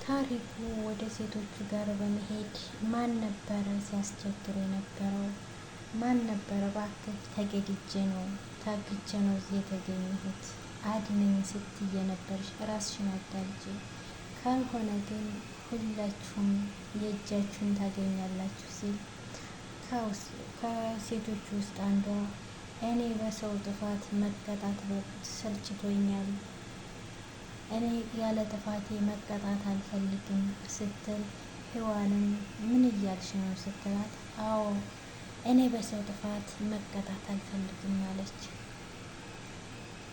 ታሪኩ ወደ ሴቶቹ ጋር በመሄድ ማን ነበረ ሲያስቸግር የነበረው? ማን ነበረ? እባክህ ተገድጄ ነው ታግቼ ነው እዚህ የተገኘሁት አድነኝ ስትይ የነበርሽ ራስሽን አዳልጪ፣ ካልሆነ ግን ሁላችሁም የእጃችሁን ታገኛላችሁ ሲል ከሴቶቹ ውስጥ አንዷ እኔ በሰው ጥፋት መቀጣት ሰልችቶኛል፣ እኔ ያለ ጥፋቴ መቀጣት አልፈልግም ስትል ሔዋንም ምን እያልሽ ነው ስትላት፣ አዎ እኔ በሰው ጥፋት መቀጣት አልፈልግም አለች።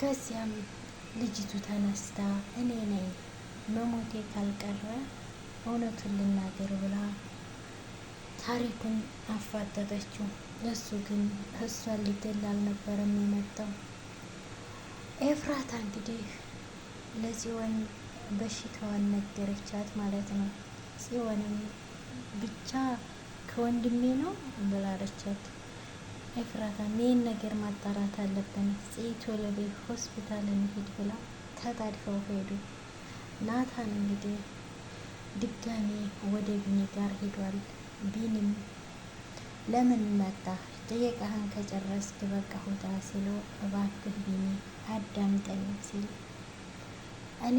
ከዚያም ልጅቱ ተነስታ እኔ ነኝ መሞቴ ካልቀረ እውነቱን ልናገር ብላ ታሪኩን አፋጠጠችው። እሱ ግን እሷን ሊገል አልነበረም የመጣው። ኤፍራታ እንግዲህ ለጽዮን በሽታዋን ነገረቻት ማለት ነው። ጽዮንም ብቻ ከወንድሜ ነው ብላለቻት። ኤፍራታም ይህን ነገር ማጣራት አለብን ቶሎ በይ ሆስፒታል እንሂድ ብላ ተጣድፈው ሄዱ። ናታን እንግዲህ ድጋሜ ወደ ቢኒ ጋር ሄዷል። ቢኒም ለምን መጣ ጥየቃህን ከጨረስክ በቃ ሁታ ሲለው፣ እባክህ ቢኒ አዳምጠኝ ሲል፣ እኔ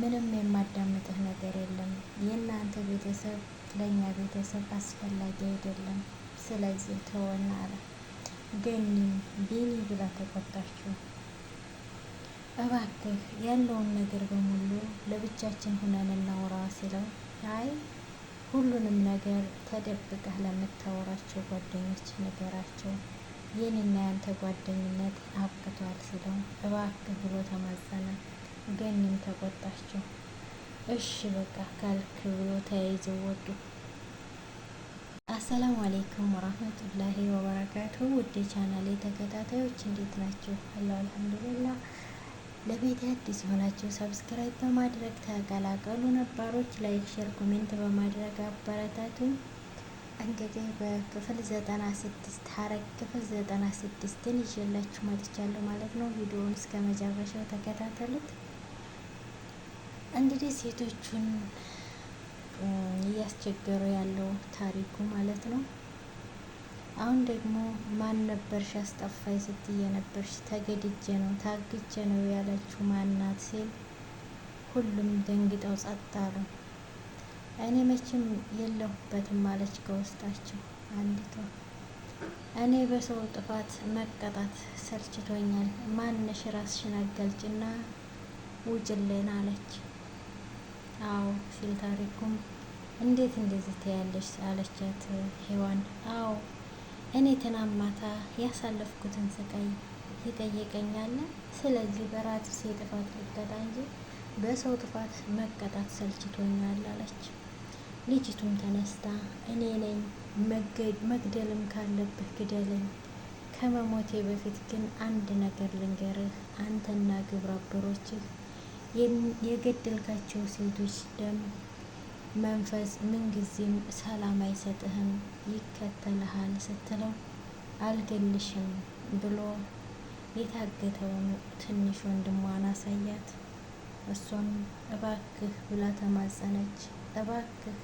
ምንም የማዳምጥህ ነገር የለም፣ የእናንተ ቤተሰብ ለእኛ ቤተሰብ አስፈላጊ አይደለም፣ ስለዚህ ተወን አለ። ገኒም ቢኒ ብላ ተቆጣችው። እባክህ ያለውን ነገር በሙሉ ለብቻችን ሁነን እናውራ ሲለው፣ አይ ሁሉንም ነገር ተደብቀህ ለምታወራቸው ጓደኞች ነገራቸው፣ የኔና ያንተ ጓደኝነት አብቅቷል ሲለው፣ እባክህ ብሎ ተማጸነ። ገኒም ተቆጣቸው። እሺ በቃ ካልክ ብሎ ተያይዘው ወጡ። አሰላሙ አሌይኩም ወራህመቱላሂ ወበረካቱ። ውድ ቻናሌ ተከታታዮች እንዴት ናቸው? አላሁ አልሐምዱሊላህ። ለቤት አዲስ የሆናችሁ ሰብስክራይብ በማድረግ ተቀላቀሉ። ነባሮች ላይክ፣ ሼር፣ ኮሜንት በማድረግ አበረታቱኝ። እንግዲህ በክፍል 96 ሐረግ ክፍል 96ን ይዤላችሁ መጥቻለሁ ማለት ነው። ቪዲዮውን እስከ መጨረሻው ተከታተሉት። እንግዲህ ሴቶቹን እያስቸገሩ ያለው ታሪኩ ማለት ነው። አሁን ደግሞ ማን ነበርሽ አስጠፋኝ ስትይ የነበርሽ ተገድጄ ነው ታግቼ ነው ያለችው ማናት ሲል ሁሉም ደንግጠው ጸጥ አሉ። እኔ መቼም የለሁበትም አለች ከውስጣቸው አንዲቷ። እኔ በሰው ጥፋት መቀጣት ሰልችቶኛል፣ ማነሽ ራስሽን አጋልጭና ውጭልን አለች። አዎ ሲል ታሪኩም እንዴት እንደዚህ ትያለሽ አለቻት ሔዋን። አዎ እኔ ትናንት ማታ ያሳለፍኩትን ስቃይ ይጠይቀኛል። ስለዚህ በራሴ ጥፋት ልቀጣ እንጂ በሰው ጥፋት መቀጣት ሰልችቶኛል አለች። ልጅቱም ተነስታ እኔ ነኝ መግደልም ካለብህ ግደልኝ፣ ከመሞቴ በፊት ግን አንድ ነገር ልንገርህ፣ አንተና ግብረ አበሮችህ የገደልካቸው ሴቶች ደም መንፈስ ምንጊዜም ሰላም አይሰጥህም፣ ይከተልሃል ስትለው አልገልሽም ብሎ የታገተውን ትንሽ ወንድሟን አሳያት። እሷም እባክህ ብላ ተማጸነች። እባክህ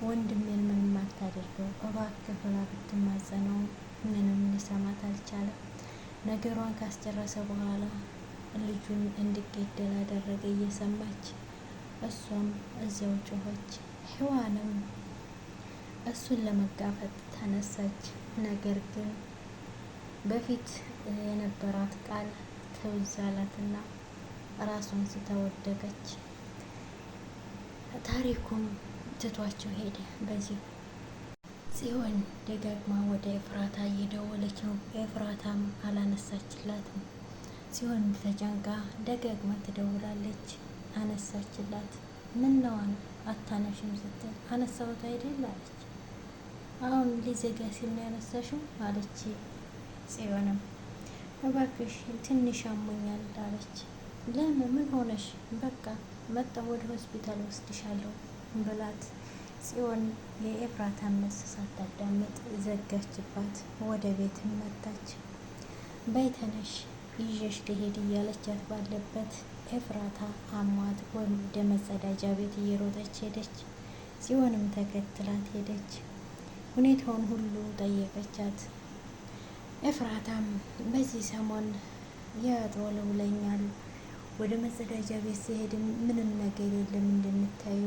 ወንድሜን ምንም አታደርገው እባክህ ብላ ብትማጸነው ምንም ሊሰማት አልቻለም። ነገሯን ካስጨረሰ በኋላ ልጁን እንዲገደል አደረገ እየሰማች። እሷም እዚያው ጮኸች። ሔዋንም እሱን ለመጋፈጥ ተነሳች። ነገር ግን በፊት የነበራት ቃል ትውዝ አላትና ራሷን ስተወደቀች። ታሪኩም ትቷቸው ሄደ። በዚህ ጽዮን ደጋግማ ወደ ኤፍራታ እየደወለች ነው። ኤፍራታም አላነሳችላትም። ጽዮን ተጨንቃ ደጋግማ ትደውላለች። አነሳችላት። ምነዋ ነው አታነሽም ስትል አነሳሁት አይደል አለች። አሁን ሊዘጋ ሲል ነው ያነሳሽው አለች። ጽዮንም እባክሽ ትንሽ አሞኛል አለች። ለምን ምን ሆነሽ? በቃ መጣሁ ወደ ሆስፒታል ወስድሻለሁ ብላት ጽዮን የኤፍራታን መልስ ሳታዳምጥ ዘጋችባት። ወደ ቤትም መጣች። በይ ተነሽ ይዤሽ ልሄድ እያለቻት ባለበት ኤፍራታ አሟት ወደ መጸዳጃ ቤት እየሮጠች ሄደች። ጽዮንም ተከትላት ሄደች። ሁኔታውን ሁሉ ጠየቀቻት። ኤፍራታም በዚህ ሰሞን ያጥወለውለኛል፣ ወደ መጸዳጃ ቤት ሲሄድም ምንም ነገር የለም እንደምታዩ፣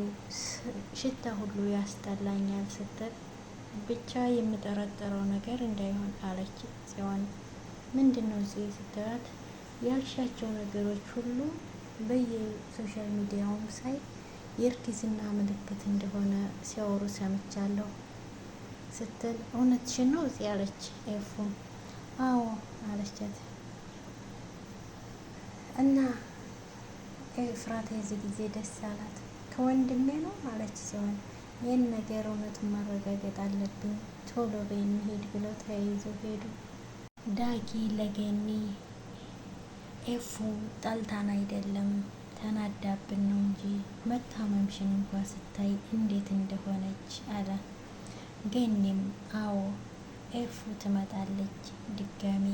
ሽታ ሁሉ ያስጠላኛል ስትል ብቻ የምጠረጠረው ነገር እንዳይሆን አለች ጽዮን። ምንድን ነው ስትላት ያልሻቸው ነገሮች ሁሉ በየሶሻል ሚዲያውም ሳይ የእርግዝና ምልክት እንደሆነ ሲያወሩ ሰምቻለሁ ስትል እውነትሽን ነው ያለች ኤፉም አዎ አለቻት። እና ኤፍራታ የዚህ ጊዜ ደስ አላት። ከወንድሜ ነው አለች ሲሆን ይህን ነገር እውነቱን ማረጋገጥ አለብኝ፣ ቶሎ በይ እንሂድ ብለው ተያይዘው ሄዱ። ዳጊ ለገኒ ኤፉ ጠልታን አይደለም ተናዳብን ነው እንጂ መታመምሽን እንኳ ስታይ እንዴት እንደሆነች አለ። ገኒም አዎ ኤፉ ትመጣለች ድጋሚ፣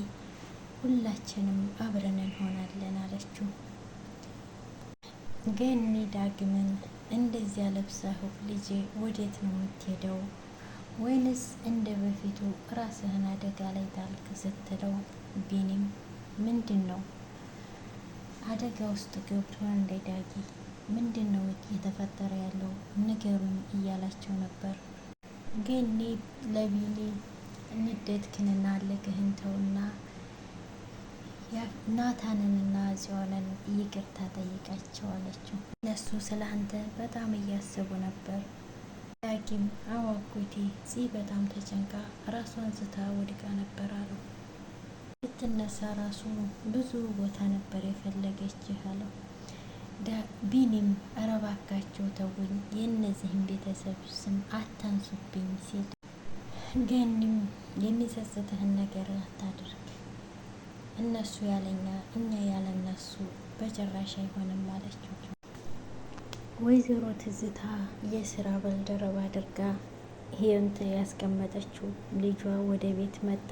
ሁላችንም አብረን እንሆናለን አለችው። ገኒ ዳግምን እንደዚያ ለብሰህ ልጄ ወዴት ነው የምትሄደው? ወይንስ እንደ በፊቱ ራስህን አደጋ ላይ ጣልክ ስትለው ቢኒም ምንድን ነው አደጋ ውስጥ ገብቶ እንደ ዳጊ ምንድን ነው እየተፈጠረ ያለው ንገሩኝ እያላቸው ነበር። ገኒ ለቢኒ ንዴትክንና እልክህን ተውና ናታንንና ጽዮንን ይቅርታ ጠይቃቸው አለችው። እነሱ ስለ አንተ በጣም እያሰቡ ነበር። ዳጊም አዋጉቴ ፂ በጣም ተጨንቃ ራሷን ስታ ወድቃ ነበር አለው። ስትነሳ ራሱ ብዙ ቦታ ነበር የፈለገችህ አለው። ቢኒም ኧረ እባካቸው ተውኝ፣ የእነዚህም ቤተሰብ ስም አታንሱብኝ ሲል ገኒም የሚጸጽትህን ነገር አታድርግ፣ እነሱ ያለኛ እኛ ያለነሱ በጭራሽ አይሆንም አለችው። ወይዘሮ ትዝታ የስራ ባልደረባ አድርጋ ሄንት ያስቀመጠችው ልጇ ወደ ቤት መጣ።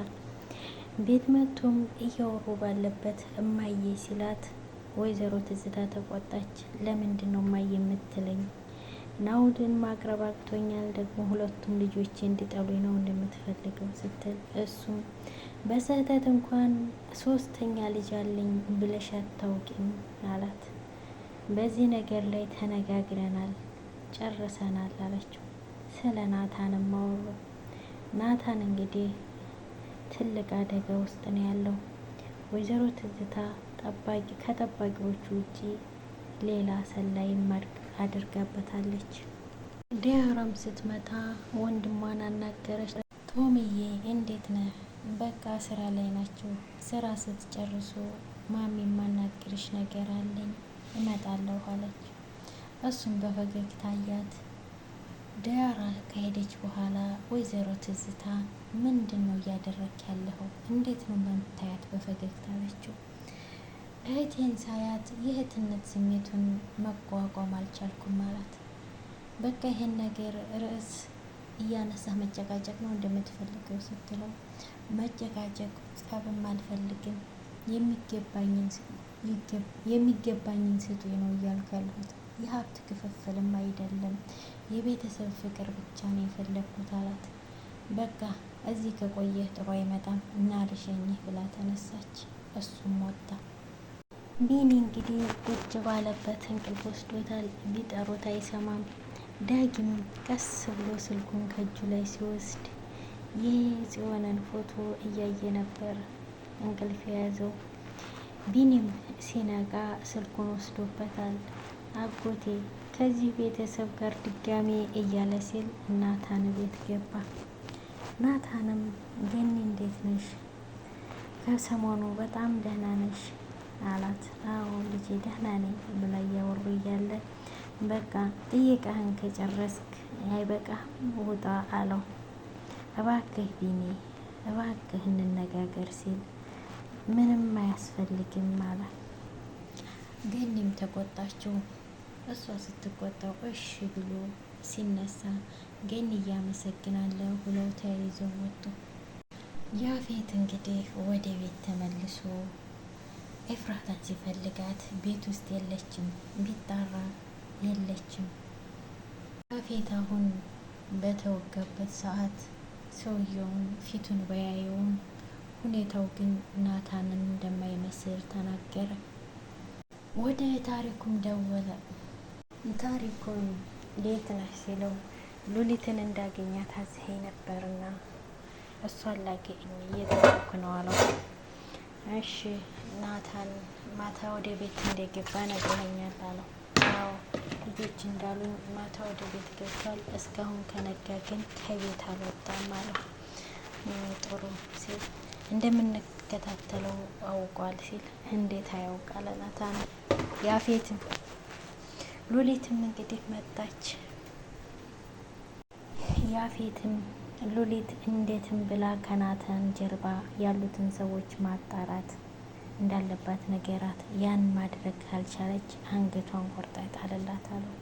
ቤት መጥቶም እያወሩ ባለበት እማዬ ሲላት ወይዘሮ ትዝታ ተቆጣች። ለምንድን ነው እማዬ የምትለኝ? ናውድን ማቅረብ አቅቶኛል፣ ደግሞ ሁለቱም ልጆቼ እንዲጠሉኝ ነው እንደምትፈልገው ስትል እሱም በስህተት እንኳን ሶስተኛ ልጅ አለኝ ብለሽ አታውቂም አላት። በዚህ ነገር ላይ ተነጋግረናል ጨርሰናል አለችው። ስለ ናታንም አወሩ። ናታን እንግዲህ ትልቅ አደጋ ውስጥ ነው ያለው። ወይዘሮ ትዝታ ከጠባቂዎቹ ውጪ ሌላ ሰላይ አድርጋበታለች። ዲያራም ስትመጣ ወንድሟን አናገረች። ቶምዬ እንዴት ነህ? በቃ ስራ ላይ ናቸው። ስራ ስትጨርሱ ማሚ የማናግርሽ ነገር አለኝ እመጣለሁ አለች። እሱም በፈገግታ አያት። ዲያራ ከሄደች በኋላ ወይዘሮ ትዝታ ምንድን ነው እያደረክ ያለኸው? እንዴት ነው በምታያት በፈገግታ አለችው። እህቴን ሳያት የእህትነት ስሜቱን መቋቋም አልቻልኩም አላት። በቃ ይሄን ነገር ርዕስ እያነሳህ መጨቃጨቅ ነው እንደምትፈልገው ስትለው መጨቃጨቅ ጸብም አልፈልግም፣ የሚገባኝን ስጡኝ ነው እያልኩ ያለሁት፣ የሀብት ክፍፍልም አይደለም፣ የቤተሰብ ፍቅር ብቻ ነው የፈለግኩት አላት። በቃ እዚህ ከቆየህ ጥሩ አይመጣም እና ልሸኝህ ብላ ተነሳች። እሱም ወጣ። ቢኒ እንግዲህ ቁጭ ባለበት እንቅልፍ ወስዶታል። ቢጠሩት አይሰማም። ዳጊም ቀስ ብሎ ስልኩን ከእጁ ላይ ሲወስድ የጽዮንን ፎቶ እያየ ነበር እንቅልፍ የያዘው። ቢኒም ሲነቃ ስልኩን ወስዶበታል። አጎቴ ከዚህ ቤተሰብ ጋር ድጋሜ እያለ ሲል ናታን ቤት ገባ። ናታንም ገኒ እንዴት ነሽ? ከሰሞኑ በጣም ደህና ነሽ አላት። አዎ ልጄ ደህና ነኝ ብላ እያወሩ እያለ በቃ ጥይቃህን ከጨረስክ አይበቃህም ውጣ አለው። እባክህ ቢኒ እባክህ እንነጋገር ሲል ምንም አያስፈልግም አለ። ገኒም ተቆጣችው። እሷ ስትቆጣው እሺ ብሎ ሲነሳ ገኒ እያመሰግናለሁ ብለው ተያይዘው ወጡ። ያፌት እንግዲህ ወደ ቤት ተመልሶ ኤፍራታን ሲፈልጋት ቤት ውስጥ የለችም፣ ቢጣራ የለችም። ያፌት አሁን በተወጋበት ሰዓት ሰውየውን ፊቱን በያየውም ሁኔታው ግን ናታንን እንደማይመስል ተናገረ። ወደ ታሪኩም ደወለ። ታሪኩን የት ነሽ ሲለው ሉሊትን እንዳገኛት አዝኸኝ ነበርና እሷን ላገኝ እየጠበኩ ነው አለው። እሺ ናታን ማታ ወደ ቤት እንደገባ ነግረኸኛል አለው። አዎ ልጆች እንዳሉኝ ማታ ወደ ቤት ገብቷል፣ እስካሁን ከነጋ ግን ከቤት አልወጣም አለው። ጥሩ ሲል እንደምንከታተለው አውቋል ሲል እንዴት አያውቃል ናታን። ያፌትም ሉሊትም እንግዲህ መጣች። ያፌትም ሉሊት እንዴትም ብላ ከናታን ጀርባ ያሉትን ሰዎች ማጣራት እንዳለባት ነገራት። ያን ማድረግ ካልቻለች አንገቷን ቆርጣ ጣለላት አለው።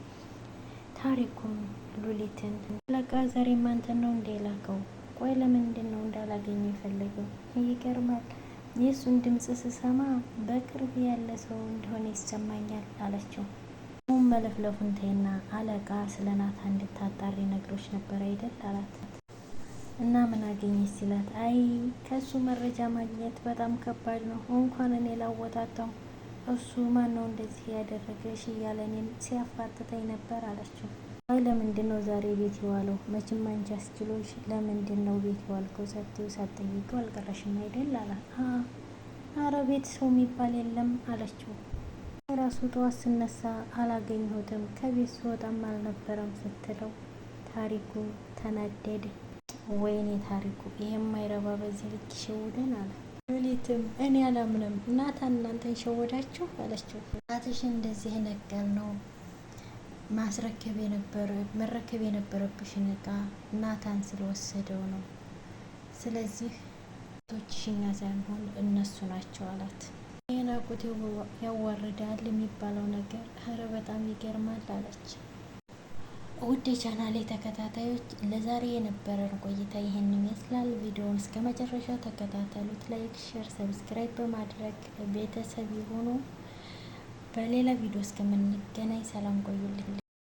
ታሪኩም ሉሊትን ለቃ ዛሬም አንተን ነው እንዴ ላከው? ቆይ ለምንድን ነው እንዳላገኘ የፈለገው? ይገርማል፣ የእሱን ድምፅ ስሰማ በቅርብ ያለ ሰው እንደሆነ ይሰማኛል አለችው። አሁን መለፍለፉን ተይና አለቃ ስለ ናታን እንድታጣሪ ነግሮች ነበር አይደል አላት። እና ምን አገኘች ሲላት፣ አይ ከእሱ መረጃ ማግኘት በጣም ከባድ ነው፣ እንኳን እኔ ላወጣጣው እሱ ማን ነው እንደዚህ ያደረገሽ እያለ እኔን ሲያፋጥጠኝ ነበር አለችው። አይ ለምንድን ነው ዛሬ ቤት የዋለው? መቼም አንቺ አስችሎሽ ለምንድን ነው ቤት የዋልከው? ሳትጠይቂው አልቀረሽም አይደል አላት። አረ ቤት ሰው የሚባል የለም አለችው። ራሱ ጠዋት ስነሳ አላገኘሁትም፣ ከቤት ስወጣም አልነበረም ስትለው ታሪኩ ተናደደ። ወይኔ ታሪኩ ይሄም አይረባ በዚህ ልክ ይሸውደን አለ። ሉሊትም እኔ አላምንም፣ ናታን እናንተን ሸወዳችሁ አለችው። እናትሽን እንደዚህ ነቀል ነው መረከብ የነበረብሽን እቃ ናታን ስለወሰደው ነው። ስለዚህ ቶችሽኛ ሳይሆን እነሱ ናቸው አላት። የናቁት ያዋርዳል የሚባለው ነገር ኧረ በጣም ይገርማል አለች። ውድ የቻናሌ ተከታታዮች ለዛሬ የነበረን ቆይታ ይህን ይመስላል። ቪዲዮውን እስከ መጨረሻው ተከታተሉት። ላይክ፣ ሼር፣ ሰብስክራይብ በማድረግ ቤተሰብ የሆኑ በሌላ ቪዲዮ እስከምንገናኝ ሰላም ቆዩልኝ።